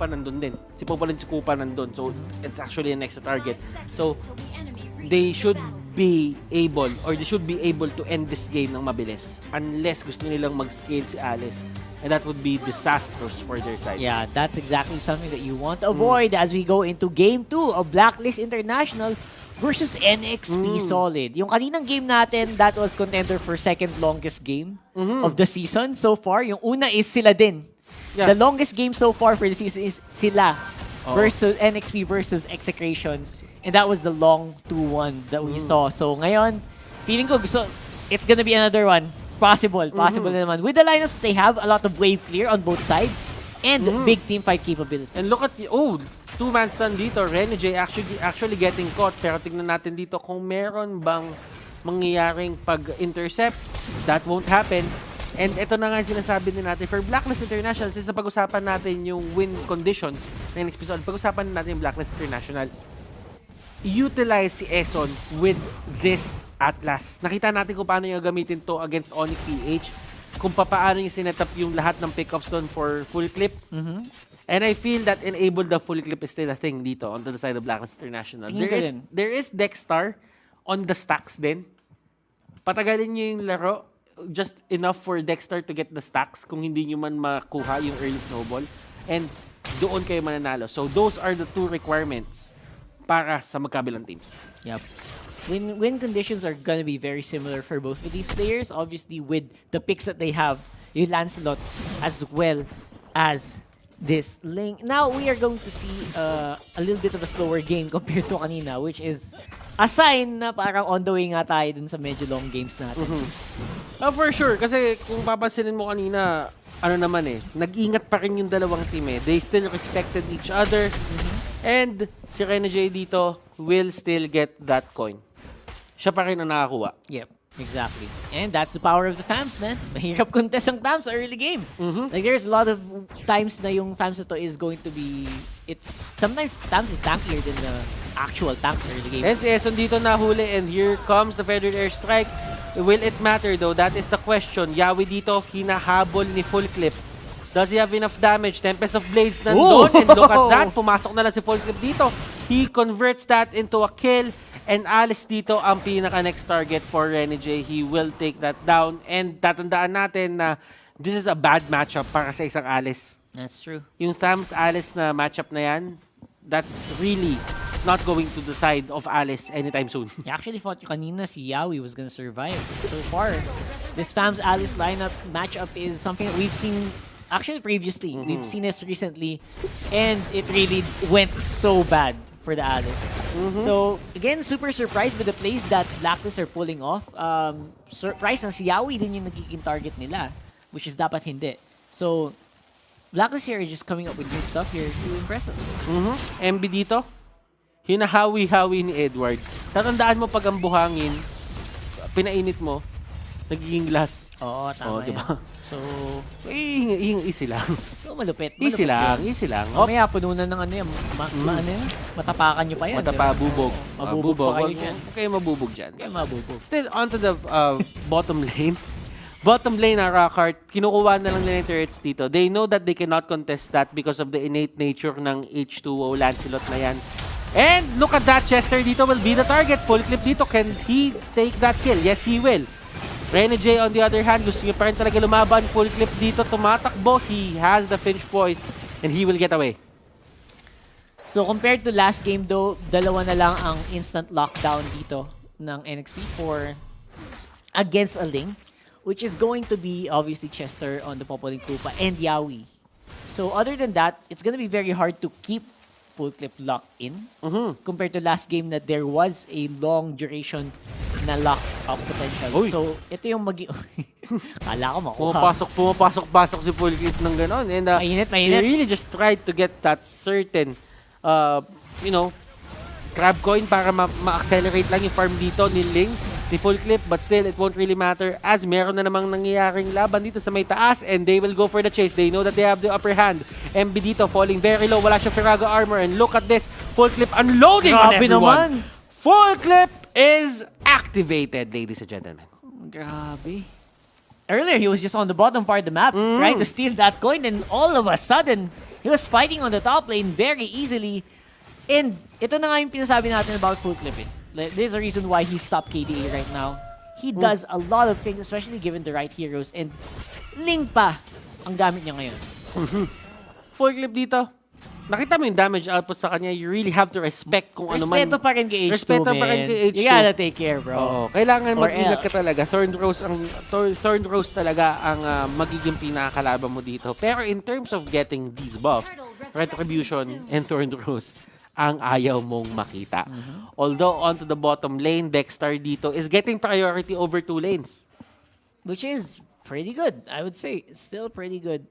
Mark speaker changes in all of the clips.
Speaker 1: Kupa nandun din. Si Popolin si Kupa nandun. So, it's actually an extra target. So, they should be able to end this game ng mabilis unless gusto nilang mag-scale si Alice. And that would be disastrous for their side.
Speaker 2: Yeah, that's exactly something that you want to avoid as we go into Game 2 of Blacklist International versus NXP Solid. Yung kaninang game natin, that was contender for second longest game of the season so far. Yung una is sila din.
Speaker 1: Yeah.
Speaker 2: The longest game so far for the season is sila versus NXP versus Execration. And that was the long 2-1 that we saw. So ngayon, feeling ko it's gonna be another one. Possible na naman. With the lineups, they have a lot of wave clear on both sides and big team fight capability.
Speaker 1: And look at the, two-man stun dito. Rene J actually getting caught. Pero tignan natin dito kung meron bang mangyayaring pag-intercept. That won't happen. And ito na nga sinasabi din natin for Blacklist International, since napag-usapan natin yung win conditions ng next episode, pag-usapan natin yung Blacklist International, utilize si Eson with this Atlas. Nakita natin kung paano niya gamitin to against Onyx PH, kung paano niya sinet up yung lahat ng pickups doon for full clip. And I feel that enable the full clip is still a thing dito on the side of Blacklist International. There is Dexstar on the stacks din. Patagalin niyo yung laro just enough for Dexstar to get the stacks kung hindi niyo man makuha yung early snowball. And doon kayo mananalo. So those are the two requirements para sa magkabilang teams.
Speaker 2: Yep. Win conditions are gonna be very similar for both of these players. Obviously, with the picks that they have, yung Lancelot as well as this Ling. Now, we are going to see a little bit of a slower game compared to kanina, which is a sign na parang on the way nga tayo dun sa medyo long games natin.
Speaker 1: For sure. Kasi kung papansinin mo kanina, nag-ingat pa rin yung dalawang team eh. They still respected each other. And si Rene J dito will still get that coin. Siya pa rin ang nakakuha.
Speaker 2: Yep, exactly. And that's the power of the FAMs, man. Mahirap contest ang FAMs sa early game. Like, there's a lot of times na yung FAMs na to is going to be... Sometimes FAMs is tankier than the actual tanks early game.
Speaker 1: And si Eson dito nahuli and here comes the Federal Airstrike. Will it matter though? That is the question. Yawi dito, hinahabol ni Full Clip. Does he have enough damage? Tempest of Blades nandun. And look at that. Pumasok na lang si Full Clip dito. He converts that into a kill. And Alice dito ang pinaka-next target for Rene J. He will take that down. And tatandaan natin na this is a bad matchup para sa isang Alice.
Speaker 2: That's true.
Speaker 1: Yung Thams Alice na matchup na yan, that's really not going to the side of Alice anytime soon.
Speaker 2: I actually thought kanina si Yawi was gonna survive. So far, this FAM's Alice lineup matchup is something that we've seen actually previously. We've seen this recently, and it really went so bad for the Alice. So, again, super surprised with the plays that Blacklist are pulling off. Surprised na si Yawi din yung nagiging target nila, which is dapat hindi. So, Blacklist here is just coming up with new stuff here to impress us.
Speaker 1: MB dito, hinahawi-hawi ni Edward. Tatandaan mo pag ang buhangin, pinainit mo, nagiging glass.
Speaker 2: Oo, tama
Speaker 1: diba?
Speaker 2: So,
Speaker 1: easy lang.
Speaker 2: So, malupit.
Speaker 1: Easy lang.
Speaker 2: Mamaya, pununan ng ano yan. Matapakan nyo pa yan.
Speaker 1: Matapabubog.
Speaker 2: Mabubog pa kayo dyan.
Speaker 1: Huwag kayo mabubog dyan.
Speaker 2: Kaya mabubog.
Speaker 1: Still, onto the bottom lane. Bottom lane na Rockhart, kinukuha na lang nila yung turrets dito. They know that they cannot contest that because of the innate nature ng H2O Lancelot na yan. And look at that, Chester dito will be the target. Full Clip dito, can he take that kill? Yes, he will. Rene J on the other hand, gusto niya pa rin talaga lumaban. Full Clip dito, tumatakbo. He has the Finch poise and he will get away.
Speaker 2: So compared to last game though, dalawa na lang ang instant lockdown dito ng NXP for against a Ling, which is going to be obviously Chester on the Popolin Kupa and Yawi. So other than that, it's gonna be very hard to keep Full Clip locked in compared to last game that there was a long duration na lock up potential.
Speaker 1: Uy.
Speaker 2: So ito yung kala ko makuha.
Speaker 1: Pumapasok si Full Clip ng ganon. And
Speaker 2: Mainit.
Speaker 1: he really just tried to get that certain crab coin para ma-accelerate lang yung farm dito ni Ling, ni Full Clip, but still it won't really matter as meron na namang nangyayaring laban dito sa may taas and they will go for the chase. They know that they have the upper hand. MB dito falling very low, wala siyang Firaga armor and look at this, Full Clip unloading on everyone. Full Clip is activated, ladies and gentlemen.
Speaker 2: Grabe. Earlier, he was just on the bottom part of the map, trying to steal that coin, and all of a sudden, He was fighting on the top lane very easily. And ito na nga yung pinasabi natin about full clipping. There's a reason why he stopped KDA right now. He does a lot of things, especially given the right heroes. And Ling pa ang gamit niya ngayon.
Speaker 1: Full clip dito. Nakita mo yung damage output sa kanya, you really have to respect kung ano man.
Speaker 2: Respeto pa rin kay H2,
Speaker 1: Respeto pa rin kay H2.
Speaker 2: You gotta take care, bro.
Speaker 1: Oo, kailangan
Speaker 2: Or
Speaker 1: mag-ingat ka
Speaker 2: else.
Speaker 1: talaga. Thorn Rose talaga ang magiging pinakakalaban mo dito. Pero in terms of getting these buffs, Retribution and Thorn Rose, ang ayaw mong makita. Although onto the bottom lane, Dexter dito is getting priority over 2 lanes.
Speaker 2: Which is pretty good, I would say. It's still pretty good.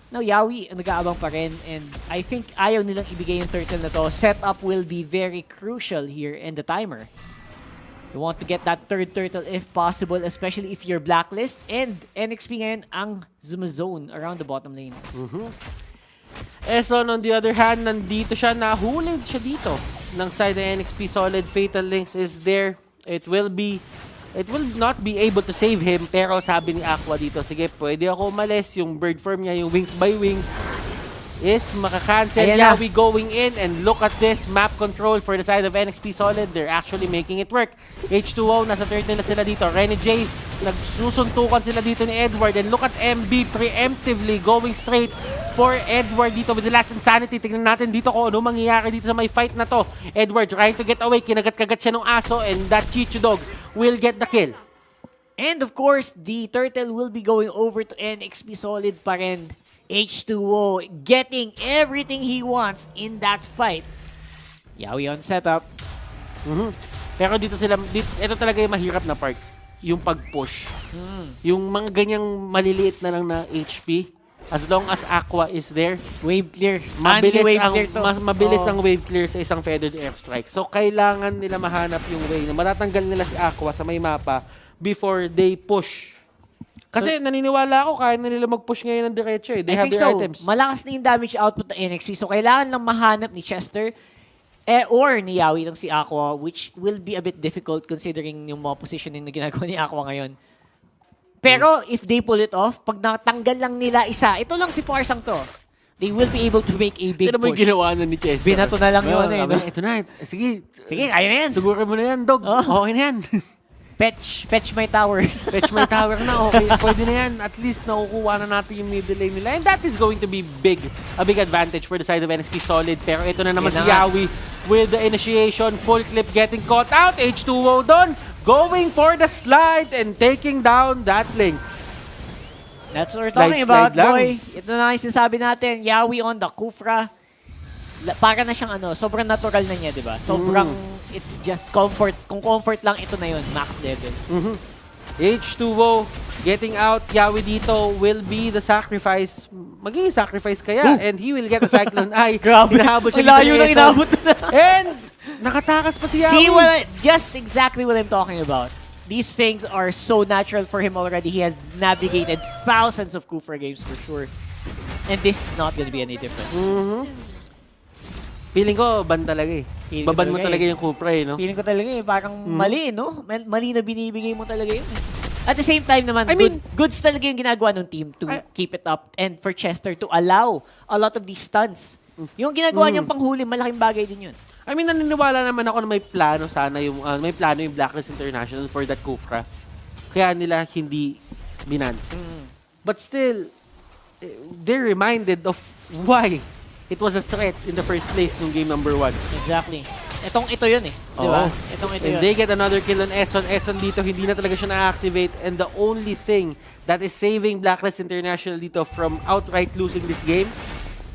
Speaker 2: No, Yawi, nag-aabang pa rin. And I think ayaw nilang ibigay yung turtle na to. Setup will be very crucial here in the timer. You want to get that third turtle if possible, especially if you're Blacklist. And NXP ngayon ang zoom zone around the bottom lane.
Speaker 1: Eson, on the other hand, nandito siya, nahulid siya dito. Ng side ng NXP, solid Fatal Links is there. It will not be able to save him, pero sabi ni Aqua dito, sige, pwede ako umalis. Yung bird form niya, yung wings by wings, is makakancel. Yawi going in, and look at this map control for the side of NXP Solid. They're actually making it work. H2O, nasa third nila sila dito. Rene J, nagsusuntukan sila dito ni Edward, and look at MB preemptively going straight for Edward dito with the last insanity. Tignan natin dito kung ano mangyayari dito sa may fight na to. Edward trying to get away, kinagat-kagat siya ng aso, and that Chichu Dog will get the kill.
Speaker 2: And of course, the turtle will be going over to NXP Solid pa rin. H2O getting everything he wants in that fight. Yawi on setup.
Speaker 1: Pero dito sila, ito talaga yung mahirap na part. Yung pag-push. Yung mga ganyang maliliit na lang na HP, as long as Aqua is there,
Speaker 2: Wave clear.
Speaker 1: mabilis ang wave clear sa isang feathered airstrike. So, kailangan nila mahanap yung way na matatanggal nila si Aqua sa may mapa before they push. Kasi naniniwala ako, kaya na nila mag-push ngayon ng diretso eh. They have their items.
Speaker 2: Malakas na yung damage output ng NXP. So, kailangan lang mahanap ni Chester or ni Yawi ng si Aqua, which will be a bit difficult considering yung mga positioning na ginagawa ni Aqua ngayon. Pero if they pull it off, pag natanggal lang nila isa, ito lang si Farsang to. They will be able to make a big
Speaker 1: push. Ito mo yung ginawa na ni Chester.
Speaker 2: Binato na lang yun eh. No?
Speaker 1: Ito na. Sige.
Speaker 2: Sige, kaya na yan.
Speaker 1: Siguro mo na yan, dog. Okay na yan.
Speaker 2: Fetch my tower.
Speaker 1: Fetch my tower na, okay. Pwede na yan. At least nakukuha na natin yung middle lane nila. And that is going to be a big advantage for the side of NXP Solid. Pero ito na naman si Yawi with the initiation. Full clip getting caught out. H2O doon. Going for the slide and taking down that link.
Speaker 2: That's what we're talking about, boy. Ito na yung sinasabi natin. Yawi on the Kufra. Para na siyang sobrang natural na niya, di ba? Sobrang, it's just comfort. Kung comfort lang, ito na yun, max level.
Speaker 1: H2O getting out. Yawi dito will be the sacrifice. Magiging sacrifice kaya. And he will get a Cyclone Eye.
Speaker 2: Grabe.
Speaker 1: Hinahabol siya
Speaker 2: Layo na inabot na.
Speaker 1: And nakatakas pa si Yawi.
Speaker 2: See, just exactly what I'm talking about. These things are so natural for him already. He has navigated thousands of Kufra games for sure. And this is not gonna be any different.
Speaker 1: Feeling ko, ban talaga eh. Baban mo talaga yung Kufra eh, no?
Speaker 2: Feeling ko talaga eh, parang mali, no? Mali na binibigay mo talaga yun. At the same time naman, goods talaga yung ginagawa ng team to keep it up. And for Chester to allow a lot of these stunts. Yung ginagawa niyang panghuli, malaking bagay din yun.
Speaker 1: I mean, naniniwala naman ako na may plano sana yung, may plano yung Blacklist International for that Kufra. Kaya nila hindi binan. But still, they're reminded of why it was a threat in the first place nung game number 1.
Speaker 2: Exactly. Ito yun eh. Di ba? Ito
Speaker 1: And
Speaker 2: yun.
Speaker 1: they get another kill on Eson. Eson dito, hindi na talaga siya na-activate. And the only thing that is saving Blacklist International dito from outright losing this game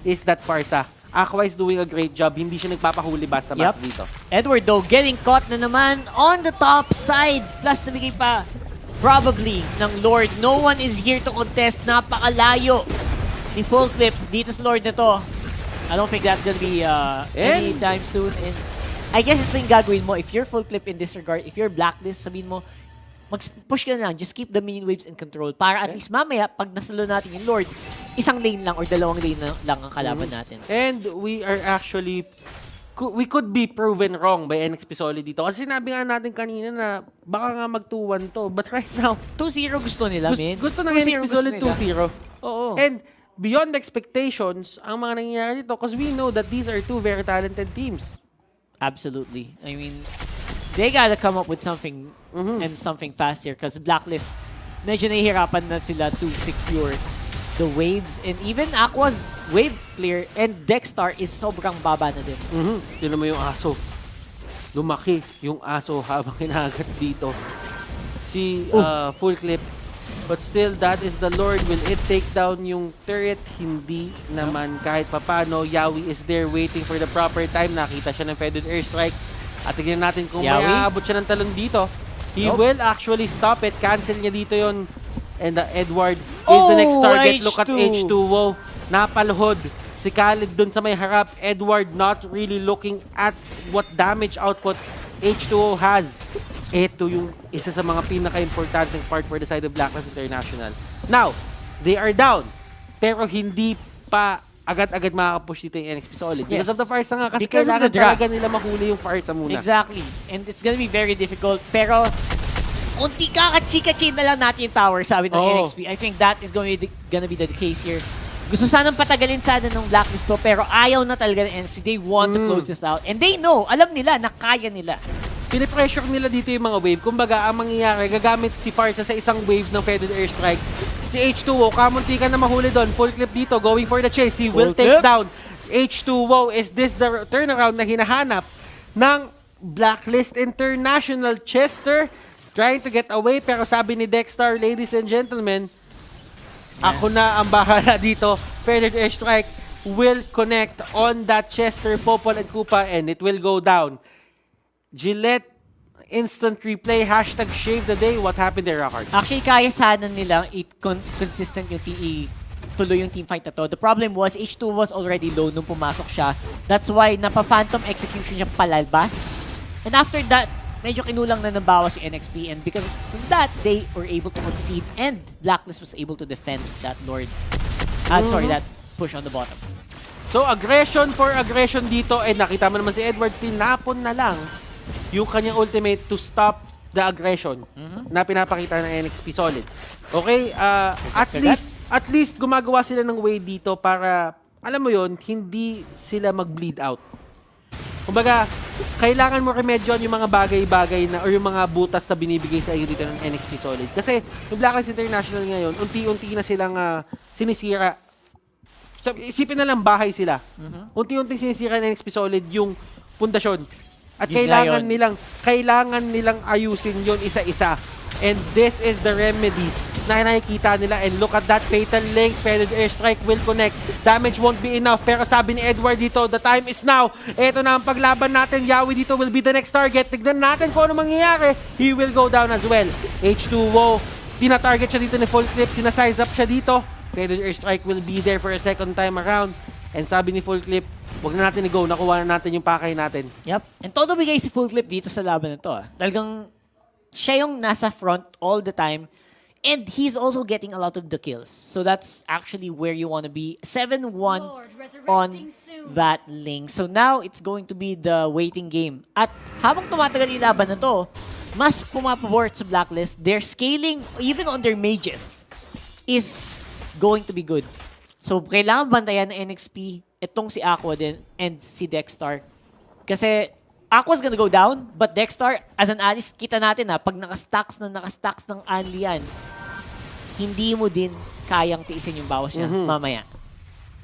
Speaker 1: is that Farsa. Aqua is doing a great job. Hindi siya nagpapahuli basta-basta dito.
Speaker 2: Edward though, getting caught na naman on the top side. Plus, nabigay pa probably ng Lord. No one is here to contest. Napakalayo ni Full Clip dito sa Lord na to. I don't think that's gonna be anytime soon. And I guess ito yung gagawin mo. If you're Full Clip in this regard, if you're Blacklist, sabihin mo, mag-push ka na lang. Just keep the minion waves in control. Para at least mamaya, pag nasalo natin yung Lord, isang lane lang or dalawang lane lang ang kalaban natin.
Speaker 1: And we are actually, we could be proven wrong by NXP Solid dito. Kasi sinabi nga natin kanina na baka nga mag-2-1 to. But right now,
Speaker 2: 2-0 gusto nila, man.
Speaker 1: Gusto ng NXP Solid 2-0.
Speaker 2: Oo.
Speaker 1: And beyond expectations ang mga nangyayari dito because we know that these are two very talented teams.
Speaker 2: Absolutely. I mean, they gotta come up with something and something fast here because Blacklist, medyo nahihirapan na sila to secure the waves and even Aqua's wave clear and Dexstar is sobrang baba na din.
Speaker 1: Tinan mo yung aso. Lumaki yung aso habang hinahagat dito. Si Full Clip. But still, that is the Lord. Will it take down yung turret? Hindi naman. Kahit papano, Yawi is there waiting for the proper time. Nakita siya ng feathered airstrike. At tignan natin kung may aabot siya ng talon dito. He will actually stop it. Cancel niya dito yon. And Edward is the next target. Look at H2O. Napaluhod. Si Khalid dun sa may harap. Edward not really looking at what damage output H2O has. Ito yung isa sa mga pinaka-importanting part for the side of Blacklist International. Now, they are down. Pero hindi pa agad-agad makakapush dito yung NXP Solid. Because of the Farsa nga. Kasi kailangan talaga nila mahuli yung Farsa muna.
Speaker 2: Exactly. And it's gonna be very difficult. Pero, unti kakachi-kachi na lang natin yung tower, sabi ng NXP. I think that is gonna be the case here. Gusto sanang patagalin sana ng Blacklist to, pero ayaw na talaga ng NXP. They want to close this out. And they know, alam nila na kaya nila.
Speaker 1: Pinipressure nila dito yung mga wave. Kumbaga, ang mangyayari, gagamit si Farsa sa isang wave ng feathered airstrike. Si H2O, kamunti ka na mahuli doon. Full clip dito, going for the chase. He will take down H2O. Is this the turnaround na hinahanap ng Blacklist International? Chester trying to get away, pero sabi ni Dexstar, ladies and gentlemen, ako na ang bahala dito. Feathered airstrike will connect on that Chester, Popol, and Koopa, and it will go down. Gillette, instant replay, hashtag shave the day. What happened there, Rockard?
Speaker 2: Actually, kaya sana nilang consistent yung tuloy yung teamfight na to. The problem was, H2 was already low nung pumasok siya. That's why napa-phantom execution siya palalbas. And after that, medyo kinulang na ng bawas yung NXP. And because of that, they were able to concede. And Blacklist was able to defend that Lord. Sorry, that push on the bottom.
Speaker 1: So, aggression for aggression dito. And nakita mo naman si Edward, tinapon na lang yung kanyang ultimate to stop the aggression na pinapakita ng NXP Solid. Okay, at least gumagawa sila ng way dito para, alam mo yon, hindi sila mag-bleed out. Kumbaga, kailangan mo remedyon yung mga bagay-bagay na or yung mga butas na binibigay sa iyo dito ng NXP Solid. Kasi yung Blacklist International ngayon, unti-unti na silang sinisira. Isipin na lang bahay sila. Unti-unti sinisira ng NXP Solid yung pundasyon. At kailangan nilang ayusin yon isa-isa. And this is the remedies na nakikita nila. And look at that fatal links. Feathered airstrike will connect. Damage won't be enough. Pero sabi ni Edward dito, the time is now. Ito na ang paglaban natin. Yawi dito will be the next target. Tignan natin kung ano mangyayari. He will go down as well. H2O, tina-target siya dito ni Full Clip. Sinasize up siya dito. Feathered airstrike will be there for a second time around. And sabi ni Full Clip, huwag na natin i-go. Nakuha na natin yung pakay natin.
Speaker 2: Yep. And todo bigay si Full Clip dito sa laban na to. Talagang siya yung nasa front all the time. And he's also getting a lot of the kills. So that's actually where you want to be. 7-1 on that link. So now it's going to be the waiting game. At habang tumatagal yung laban na to, mas pumapabor sa Blacklist. Their scaling, even on their mages, is going to be good. So, kailangan bantayan ng NXP itong si Aqua din and si Dexstar. Kasi Aqua's gonna go down, but Dexstar, as an Alice, kita natin pag nakastacks ng Anli yan, hindi mo din kayang tiisin yung bawas niya mamaya.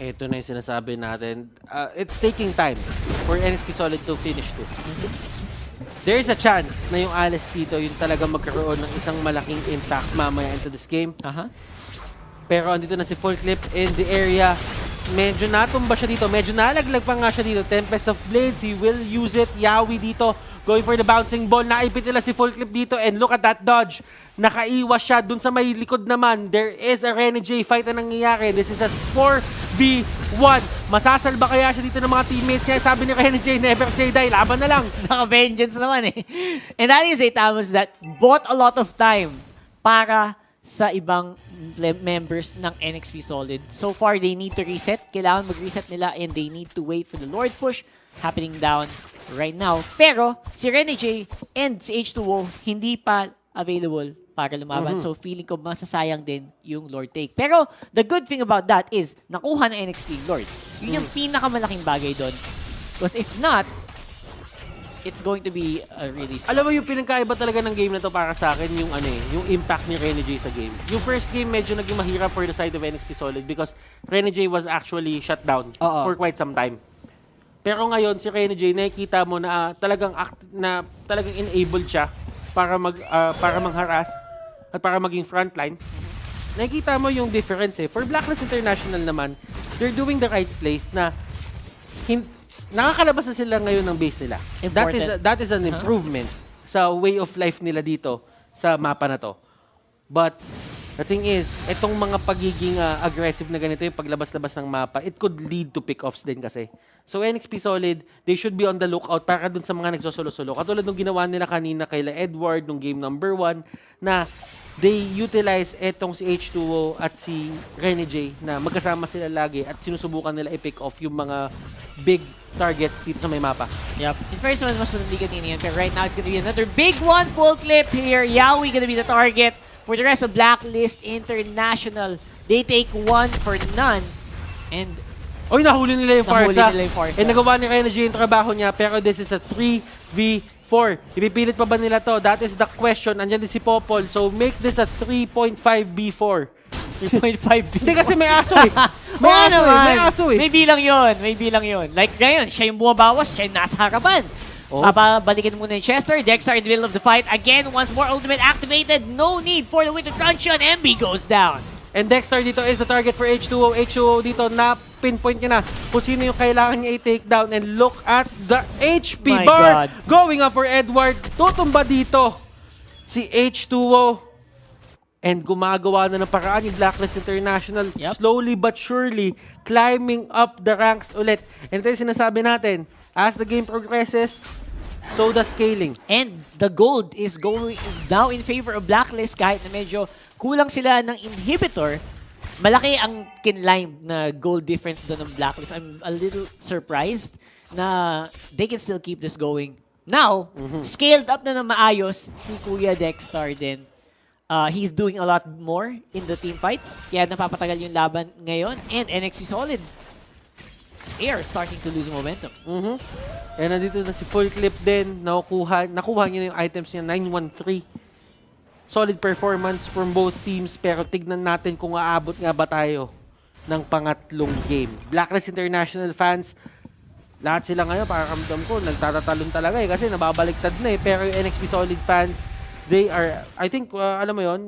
Speaker 1: Ito na yung sinasabi natin. It's taking time for NXP Solid to finish this. There is a chance na yung Alice dito yung talagang magkaroon ng isang malaking impact mamaya into this game. Pero andito na si Full Clip in the area. Medyo natumba siya dito. Medyo nalaglag pa nga siya dito. Tempest of Blades. He will use it. Yawi dito. Going for the bouncing ball. Naipit nila si Full Clip dito. And look at that dodge. Nakaiwas siya. Dun sa may likod naman, there is a Renegade fight na nangyayari. This is a 4v1. Masasalba kaya siya dito ng mga teammates niya. Sabi ni Renegade, never say die. Laban na lang.
Speaker 2: Naka-vengeance naman eh. And that is a Thanos that bought a lot of time para sa ibang members ng NXP Solid. So far, they need to reset. Kailangan mag-reset nila and they need to wait for the Lord push happening down right now. Pero, si Renegade and si H2O hindi pa available para lumaban. So feeling ko masasayang din yung Lord take. Pero the good thing about that is nakuha ng NXP Lord. Yun yung pinakamalaking bagay doon. Because if not, it's going to be a really...
Speaker 1: Alam mo yung pinagkaiba talaga ng game na to para sa akin, yung yung impact ni Rene J sa game. Yung first game medyo naging mahirap for the side of NXP Solid because Rene J was actually shut down for quite some time. Pero ngayon si Rene J, nakikita mo na talagang enabled siya para mangharas at para maging frontline. Nakikita mo yung difference eh. For Blacklist International naman, they're doing the right place na nakakalabas na sila ngayon ng base nila. That is an improvement sa way of life nila dito sa mapa na to. But the thing is, itong mga pagiging aggressive na ganito, yung paglabas-labas ng mapa, it could lead to pick-offs din kasi. So NXP Solid, they should be on the lookout para dun sa mga nagsosolo-solo. Katulad nung ginawa nila kanina kayla Edward, nung game number 1, na they utilize etong si H2O at si Rene J na magkasama sila lagi at sinusubukan nila i-pick off yung mga big targets dito sa may mapa.
Speaker 2: Yep. In first one, mas madali kanina yun. Pero right now, it's gonna be another big one. Full clip here. Yawi gonna be the target. For the rest of Blacklist International, they take 1 for none. And
Speaker 1: oy, nahuli nila yung Farsa.
Speaker 2: Farsa.
Speaker 1: Nagawa ni Rene J yung trabaho niya, pero this is a 3v4. Ipipilit pa ba nila to? That is the question. Andyan din si Popol. So make this a 3.5v4.
Speaker 2: 3.5.
Speaker 1: Hindi kasi may aso eh. May aso eh.
Speaker 2: May bilang yun. Like ngayon, siya yung bumabawas, siya yung nasa harapan. Papabalikin muna ni Chester. Dexter in the middle of the fight. Again, once more ultimate activated. No need for the Winter Truncheon. MB goes down.
Speaker 1: And Dexter dito is the target for H2O. H2O dito na pinpoint niya na kung sino yung kailangan niya i-takedown. And look at the HP bar going up for Edward. Tutumba dito si H2O. And gumagawa na ng paraan yung Blacklist International. Slowly but surely climbing up the ranks ulit. And ito yung sinasabi natin. As the game progresses, so the scaling.
Speaker 2: And the gold is going now in favor of Blacklist kahit na medyo kulang sila ng inhibitor. Malaki ang kinlime na gold difference doon ng Blacklist. I'm a little surprised na they can still keep this going. Now, scaled up na ng maayos si Kuya Dexter din. He's doing a lot more in the team fights. Kaya napapatagal yung laban ngayon. And NXP Solid, they are starting to lose momentum.
Speaker 1: And nandito na si Full Clip din. Nakuha niya na yung items niya, 913. Solid performance from both teams. Pero tignan natin kung aabot nga ba tayo ng pangatlong game. Blacklist International fans, lahat sila ngayon, pakakamdam ko, nagtatatalon talaga eh. Kasi nababaliktad na eh. Pero yung NXP Solid fans, they are, I think, alam mo yon,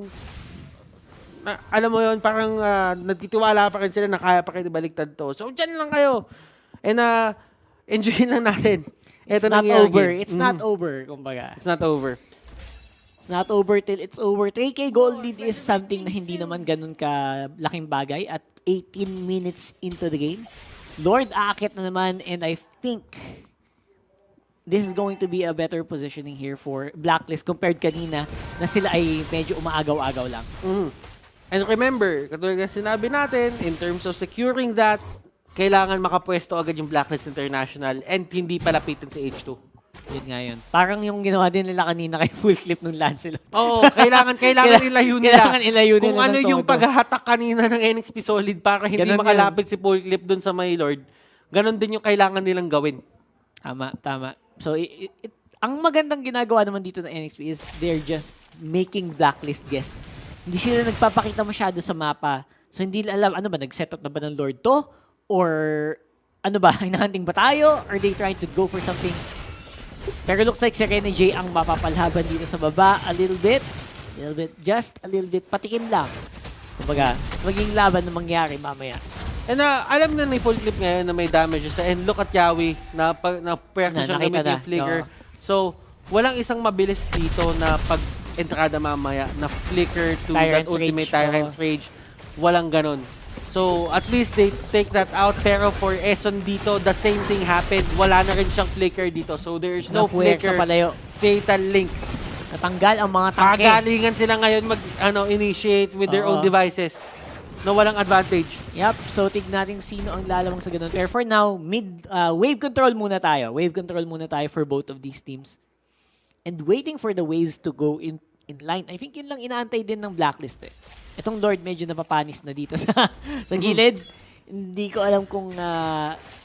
Speaker 1: parang nagtitiwala pa rin sila na kaya pa kayo baliktad to. So, dyan lang kayo. And enjoy lang natin.
Speaker 2: It's not over. It's not over, kumbaga.
Speaker 1: It's not over.
Speaker 2: It's not over till it's over. 3K gold lead is something na hindi naman ganun ka laking bagay at 18 minutes into the game. Lord aakit na naman, and I think this is going to be a better positioning here for Blacklist compared kanina na sila ay medyo umaagaw-agaw lang.
Speaker 1: And remember, katulad ng sinabi natin, in terms of securing that, kailangan makapwesto agad yung Blacklist International and hindi palapitin sa H2.
Speaker 2: Yun nga yun. Parang yung ginawa din nila kanina kay Full Clip nung Lancelot.
Speaker 1: Oo, kailangan ilayo nila.
Speaker 2: Kailangan ilayo nila.
Speaker 1: Kung ano yung paghahatak kanina ng NXP Solid para hindi
Speaker 2: ganun
Speaker 1: makalapit si Full Clip dun sa may Lord, ganun din yung kailangan nilang gawin.
Speaker 2: Tama. So, ang magandang ginagawa naman dito ng NXP is they're just making Blacklist guess. Hindi sila nagpapakita masyado sa mapa. So, hindi alam, ano ba, nag-set up na ba ng Lord to? Or, ano ba, hinahanting ba tayo? Are they trying to go for something? Pero looks like si Rene J ang mapapalhaban dito sa baba. A little bit. Just a little bit. Patikim lang. Kumbaga, maging laban na mangyari mamaya.
Speaker 1: And alam na ni Full Clip ngayon na may damage siya. And look at Yawi, na perso siya gamit yung flicker. So, walang isang mabilis dito na pag-entrada mamaya na flicker to that ultimate Tyrant's Rage. Walang ganon. So, at least they take that out. Pero for Eson dito, the same thing happened. Wala na rin siyang flicker dito. So, there's no flicker. Fatal links.
Speaker 2: Natanggal ang mga tangke.
Speaker 1: Kagalingan sila ngayon initiate with their own devices na walang advantage.
Speaker 2: Yep. So, tignan natin sino ang lalamang sa ganun. Pero for now, wave control muna tayo. Wave control muna tayo for both of these teams. And waiting for the waves to go in line. I think yun lang inaantay din ng Blacklist eh. Itong Lord medyo napapanis na dito sa gilid. Hindi ko alam kung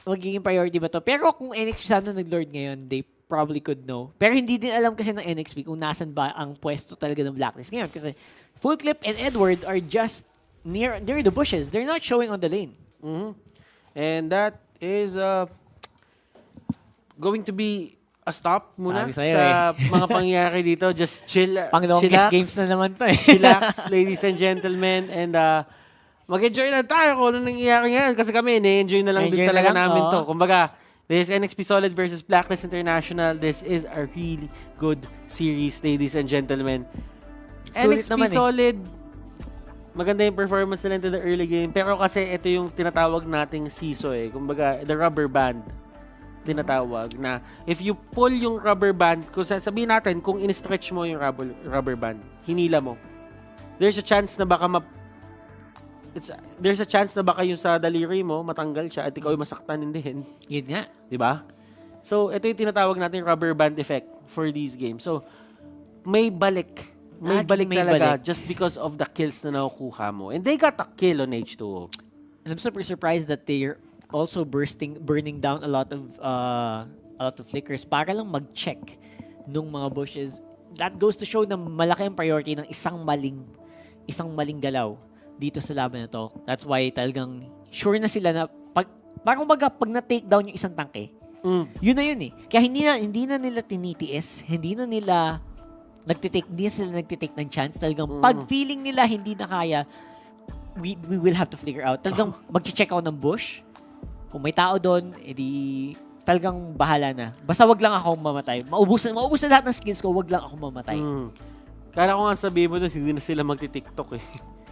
Speaker 2: magiging priority ba to. Pero kung NXP sana nag-Lord ngayon, they probably could know. Pero hindi din alam kasi ng NXP kung nasan ba ang pwesto talaga ng Blacklist ngayon. Kasi Full Clip and Edward are just near the bushes. They're not showing on the lane.
Speaker 1: And that is going to be a stop muna sa mga pangyayari dito. Just chill.
Speaker 2: Pang-longest games na naman to eh.
Speaker 1: Chillax, ladies and gentlemen. And mag-enjoy na tayo kung ano nangyayari ngayon. Kasi kami, na-enjoy na lang din talaga namin to. Kumbaga, this is NXP Solid versus Blacklist International. This is a really good series, ladies and gentlemen. NXP Solid, maganda yung performance nila into the early game. Pero kasi ito yung tinatawag nating siso eh. Kumbaga, the rubber band tinatawag na if you pull yung rubber band, kung sabihin natin, kung in-stretch mo yung rubber band, hinila mo, there's a chance na baka yung sa daliri mo matanggal siya at ikaw ay masaktan din.
Speaker 2: Yun nga.
Speaker 1: Diba? So, ito yung tinatawag natin rubber band effect for these games. So, may balik. May balik just because of the kills na nakukuha mo. And they got a kill on H2O.
Speaker 2: And I'm super surprised that they're also burning down a lot of flickers para lang mag-check nung mga bushes. That goes to show na malaki ang priority ng isang maling galaw dito sa laban na to. That's why talagang sure na sila na parang pag na-take down yung isang tangke, yun na yun eh. Kaya hindi na nila tinitiis, hindi na sila nagtitake ng chance. Talagang pag feeling nila hindi na kaya, we will have to figure out. Talagang mag-check out ng bush. Kung may tao doon, edi talagang bahala na. Basta wag lang ako mamatay. Maubos na lahat ng skills ko, wag lang ako mamatay.
Speaker 1: Kala ko nga sabihin mo doon, hindi na sila magti-TikTok eh.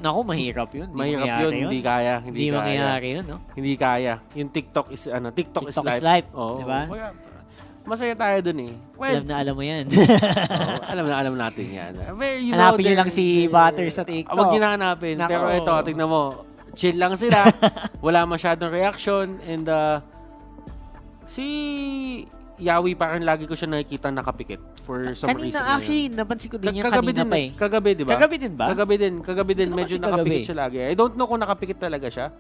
Speaker 2: Naku, mahirap yun.
Speaker 1: Mahirap yun, hindi kaya.
Speaker 2: Hindi mangyayari yun, no?
Speaker 1: Hindi kaya. Yung TikTok is
Speaker 2: is life.
Speaker 1: Oo.
Speaker 2: Diba?
Speaker 1: Masaya tayo dun eh. Well,
Speaker 2: alam mo yan.
Speaker 1: alam natin yan.
Speaker 2: Hanapin nyo lang si Butter sa TikTok.
Speaker 1: Huwag nyo na hanapin. Pero ito, tignan mo. Chill lang sila. Wala masyadong reaction. And si Yawi, parang lagi ko siya nakikita nakapikit for some reason.
Speaker 2: Kanina, actually, napansin ko din yung kanina pa eh.
Speaker 1: Kagabi, di ba?
Speaker 2: Kagabi din ba?
Speaker 1: Kagabi din. Medyo nakapikit siya lagi. I don't know kung nakapikit talaga siya.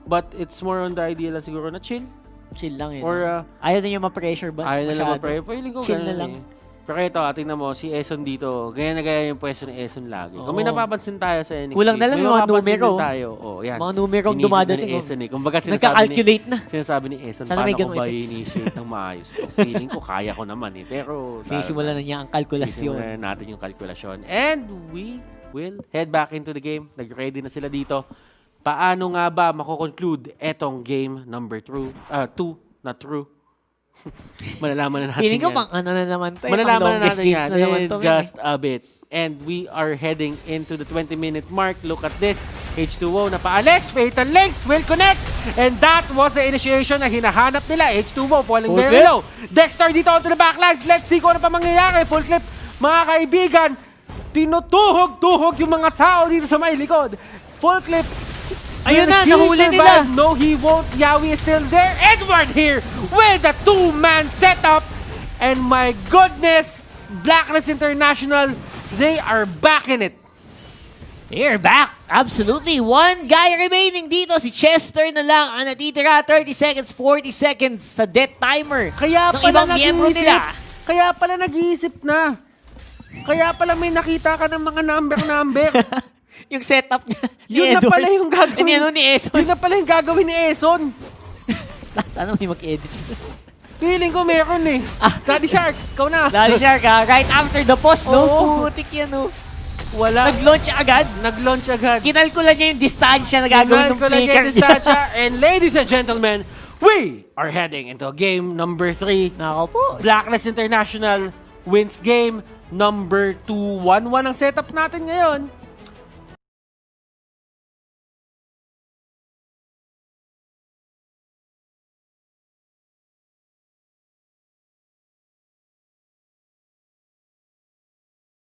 Speaker 1: But it's more on the idea lang siguro na chill.
Speaker 2: Chill lang yun.
Speaker 1: Or,
Speaker 2: ayaw na niya ma-pressure ba?
Speaker 1: Ayaw na lang ma-pressure. Feeling ko
Speaker 2: chill na lang.
Speaker 1: Eh. Pero ito, tingnan mo, si Eson dito, gaya na gaya yung pwesto ni Eson lagi. Kung may napapansin tayo sa NXT,
Speaker 2: kulang na lang yung mga numero.
Speaker 1: Yan.
Speaker 2: Mga numerong dumadating.
Speaker 1: Eson, eh. Kumbaga
Speaker 2: nagka-calculate na.
Speaker 1: Sinasabi ni Eson,
Speaker 2: sana
Speaker 1: paano ko ba i-initiate ng maayos to? Feeling ko, kaya ko naman eh. Pero,
Speaker 2: sisimulan na niya ang kalkulasyon.
Speaker 1: Sisimulan na natin yung kalkulasyon. And we will head back into the game. Nag-ready na sila dito. Paano nga ba mako-conclude etong game number 2? Not true. Malalaman na natin
Speaker 2: Feeling ko
Speaker 1: yan.
Speaker 2: pang ano na naman to.
Speaker 1: Malalaman na natin yan in
Speaker 2: to,
Speaker 1: just a bit. And we are heading into the 20-minute mark. Look at this. H2O na paalis. Fatal Links will connect. And that was the initiation na hinahanap nila. H2O falling very low. Dexter dito onto the backlines. Let's see kung ano pa mangyayari. Full clip, mga kaibigan. Tinutuhog-tuhog yung mga tao dito sa may likod. Full clip.
Speaker 2: Ayun na, nahuli nila.
Speaker 1: No, he won't. Yawi is still there. Edward here with a two-man setup. And my goodness, Blacklist International, they are back in it.
Speaker 2: They're back. Absolutely. One guy remaining dito. Si Chester na lang ang natitira. 30 seconds, 40 seconds sa death timer.
Speaker 1: Kaya
Speaker 2: ng
Speaker 1: pala
Speaker 2: ibang miyembro nila.
Speaker 1: Kaya pala nag-iisip na. Kaya pala may nakita ka ng mga number.
Speaker 2: Yung setup niya.
Speaker 1: Yun na pala yung gagawin.
Speaker 2: Ni Eson.
Speaker 1: Yun na pala yung gagawin ni Eson.
Speaker 2: Sana may mag-edit.
Speaker 1: Feeling ko meron eh. Daddy Shark, ikaw na.
Speaker 2: Daddy Shark right after the post, no?
Speaker 1: Oo.
Speaker 2: Putik yan, no?
Speaker 1: Wala.
Speaker 2: Nag-launch agad. Kinalkulan niya yung distansya na gagawin ng flicker niya.
Speaker 1: And ladies and gentlemen, we are heading into game number 3.
Speaker 2: Nako po.
Speaker 1: Blacklist International wins game number 2. 1-1 ang setup natin ngayon.